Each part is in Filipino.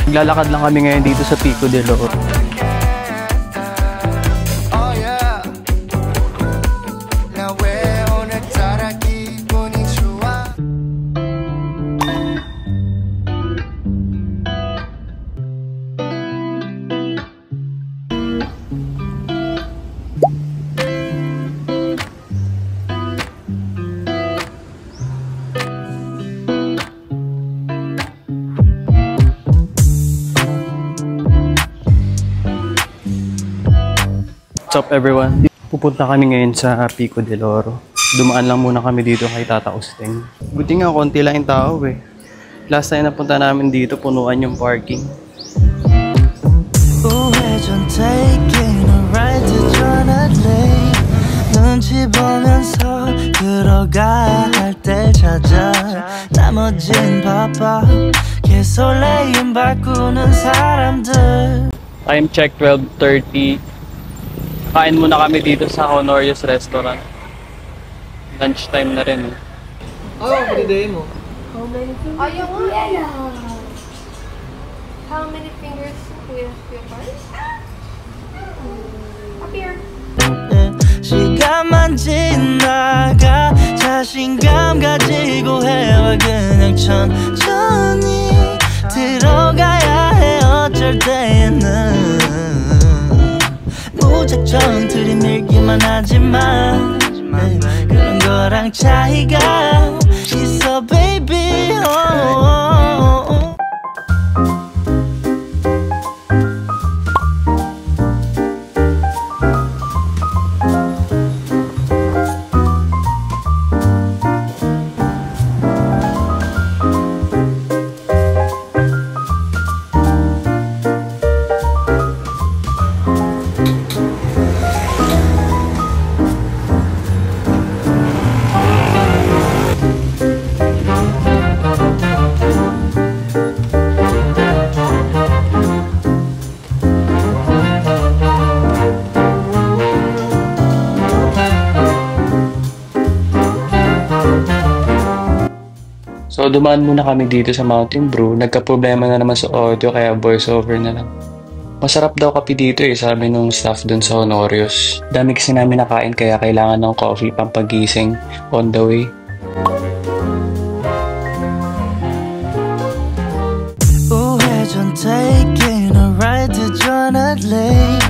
Naglalakad lang kami ngayon dito sa Pico de Oro. What's up everyone? Pupunta kami ngayon sa Pico de Oro. Dumaan lang muna kami dito kay Tata Usteng. Buti nga konti lang yung tao eh. Last time napunta namin dito, punuan yung parking. Time check 12:30. Kain muna kami dito sa Honorius Restaurant. Lunch time na rin. Oh, pwede mo. How many fingers? Ayaw nga. How many fingers with your cards? Up here. 시간만 지나가 자신감 가지고 해와 그냥 천천히 들어가야 해 어쩔 때는 무작정 들이밀기만 하지만 그런 거랑 차이가 있어 baby So dumaan muna kami dito sa Mountain Brew. Nagka-problema na naman sa audio kaya voiceover na lang. Masarap daw kape dito eh, sabi nung staff dun sa Honorius. Dami kasi namin nakain kaya kailangan ng coffee pampagising on the way. 우회전 taking a ride to Jonathan Lake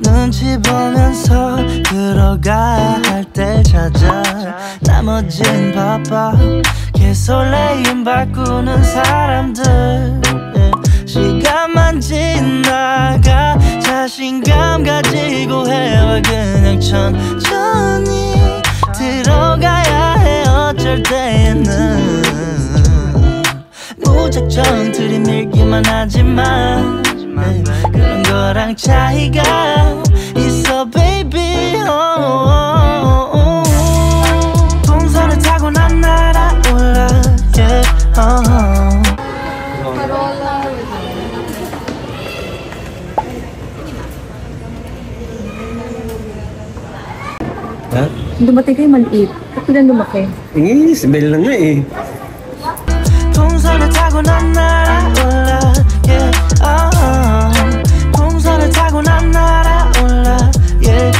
눈치 보면서 들어가 할 때 찾아 나머진 바빠 개설레임 바꾸는 사람들 시간만 지나가 자신감 가지고 해와 그냥 천천히 들어가야 해 어쩔 때는 무작정 들이밀기만 하지만 그런 거랑 차이가 있어 baby 동선을 타고 난 날아올라 yeah Ha? Dumating kayo maliit. Ba't lang lumaki? Smell na nga eh. 동선을 타고 난 날아올라 yeah 동선을 타고 난 날아올라 yeah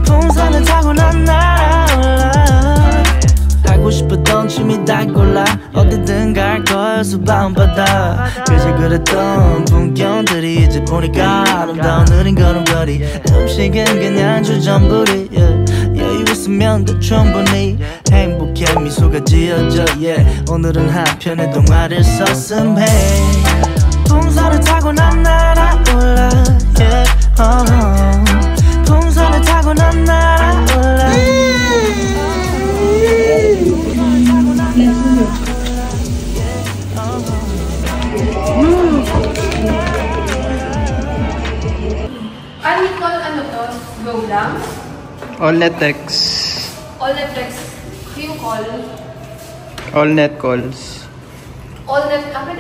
동선을 타고 난 날아올라 하고 싶었던 춤이 다 골라 어디든 갈 거여서 밤바다 그저 그랬던 풍경들이 이제 보니까 아름다운 느린 걸음걸이 음식은 그냥 주전부리 여유 있으면 더 충분히 행복해 미소가 지어져 yeah 오늘은 한편의 동화를 썼음해 동선을 타고 난 날아올라 yeah 동선을 타고 난 날아올라 Ano to? Go lang? All net text. All net text. Yung call? All net calls. All net apa?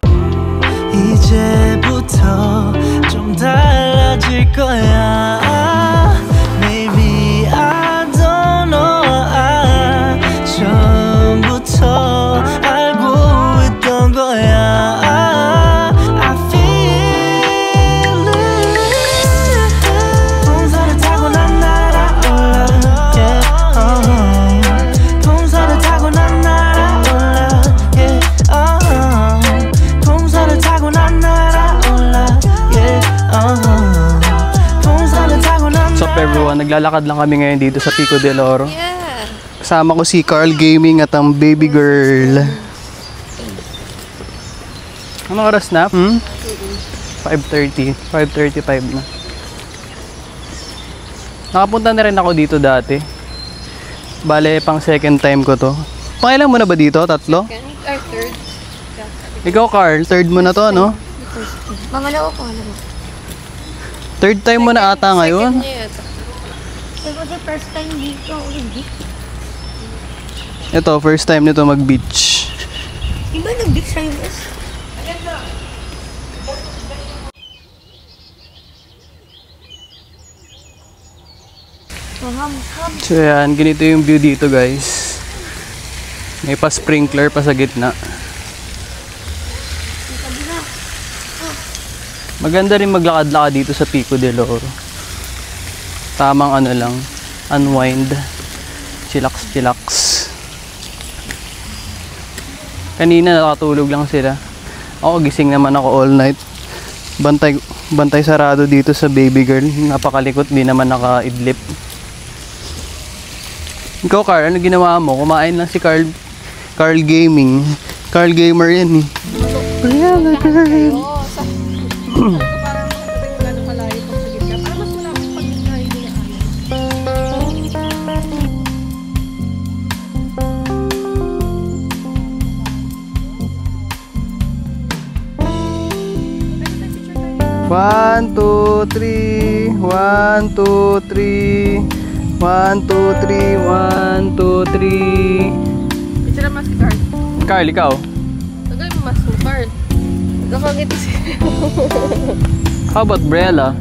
이제부터 좀 달라질 거야 Maybe I don't know 처음부터 알고 있던 거야 Maglalakad lang kami ngayon dito sa Pico del Oro. Yeah. Kasama ko si Carl Gaming at ang baby girl. Anong oras na? 5:30. 5:35 na. Nakapunta na rin ako dito dati. Bale, pang second time ko to. Pangilan mo na ba dito? Tatlo? Third. Ikaw, Carl, third mo na to, no? Pangalawa ko, alam mo. Third time mo na ata ngayon. Siguro first time dito, hindi. Ito, first time nito mag-beach. Iba nag-beach sa US? So yan, ganito yung view dito guys. May pa-sprinkler pa sa gitna. Maganda rin maglakad-lakad dito sa Pico del Oro. Tamang ano lang, unwind, chillax. Kanina nakatulog lang sila. Ako gising naman ako all night. Bantay sarado dito sa baby girl. Napakalikot, di naman naka-idlip. Ikaw, Carl, ano ginawa mo? Kumain lang si Carl Gaming. Carl Gamer yan eh. Briella girl. One, two, three. 1, 2, 3. 1, 2, 3. 1, 2, 3. Picture mas si Carl. Carl, ikaw? Tagay mo mas si Carl. Nakagito siya. How about Briella?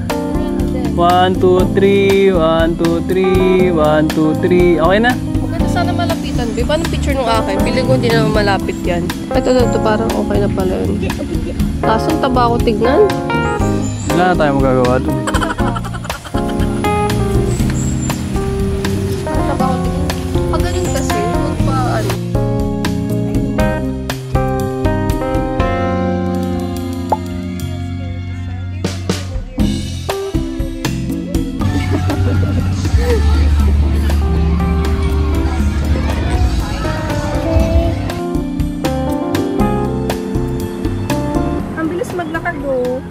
1, 2, 3. 1, 2, 3. 1, 2, 3. Okay na? Maganda sana malapitan. Babe, paano picture nung akin? Piling ko hindi naman malapit yan. Ito, parang okay na pala yun. Kasong taba ako tignan. Wala na tayo magagawa ito. Taba ako tignan. Pag ganun kasi, huwag pa ano. Ang bilis maglakad mo.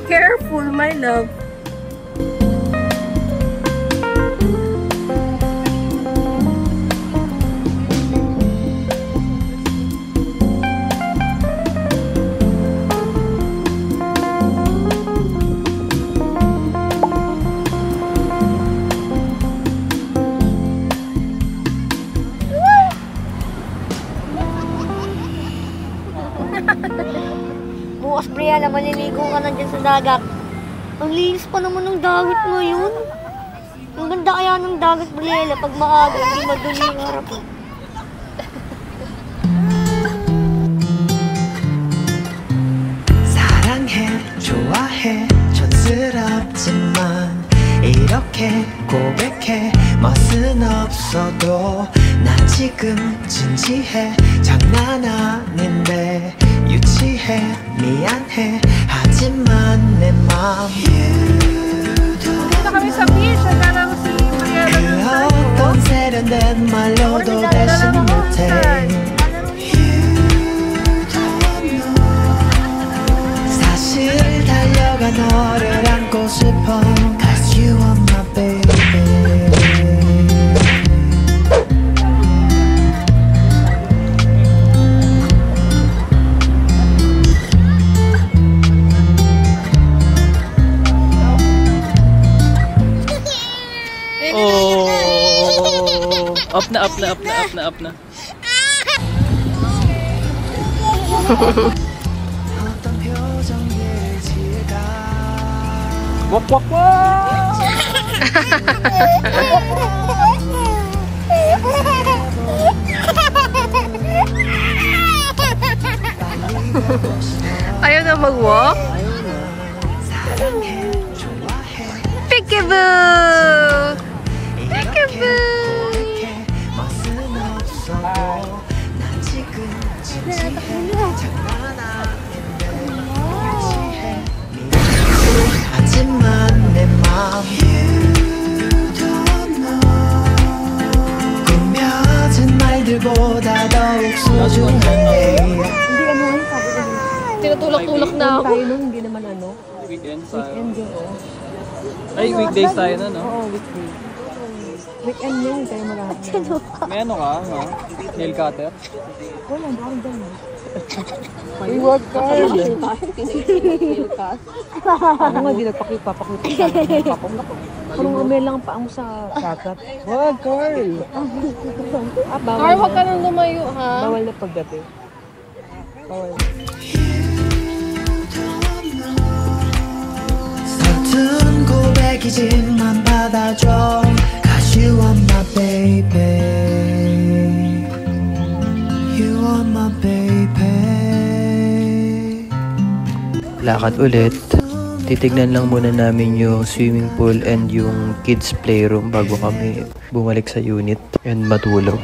Careful, my love. Bukas, Briella, maliligo ka na dyan sa dagat. Ang linis pa naman ng dagat ngayon. Ang ganda kaya ng dagat, Briella, pag maaga, hindi maduli yung harap. 사랑해 좋아해 촌스럽지만 이렇게 고백해 멋은 없어도 난 지금 진지해 장난 아닌데 유치해 미안해 하지만 내 맘 Dito kami sa beach, nagkala ko si Briella 그 어떤 세련된 말로도 대신 못해 사실 달려가 너를 안고 싶어 Cause you are my baby Oh, up na. 어떤 표정들을 지을까 Wak. Ayaw na mag-walk? Peekaboo! Peekaboo! 물보다 더욱 소중해. Tinutulak-tulak na ako. Tayo nun, hindi naman ano. Weekend tayo. Weekend yun, oh. Ay, weekdays tayo na, no? Oo, weekday. Weekend yun, hindi tayo marami. May ano ka, ha? Nail cutter? Wala, bakit dyan. We work hard. Ano nga, di nagpakita sa papong ako. Parang umay lang pa mo sa kagat. Wag, Carl! Carl, wag ka nang lumayo, ha? Bawal na paggabi. Bawal. 서툰 고백이지만 받아줘. 'Cause you are my baby. You are my baby. Lakad ulit. Titignan lang muna namin yung swimming pool and yung kids playroom bago kami bumalik sa unit and matulog.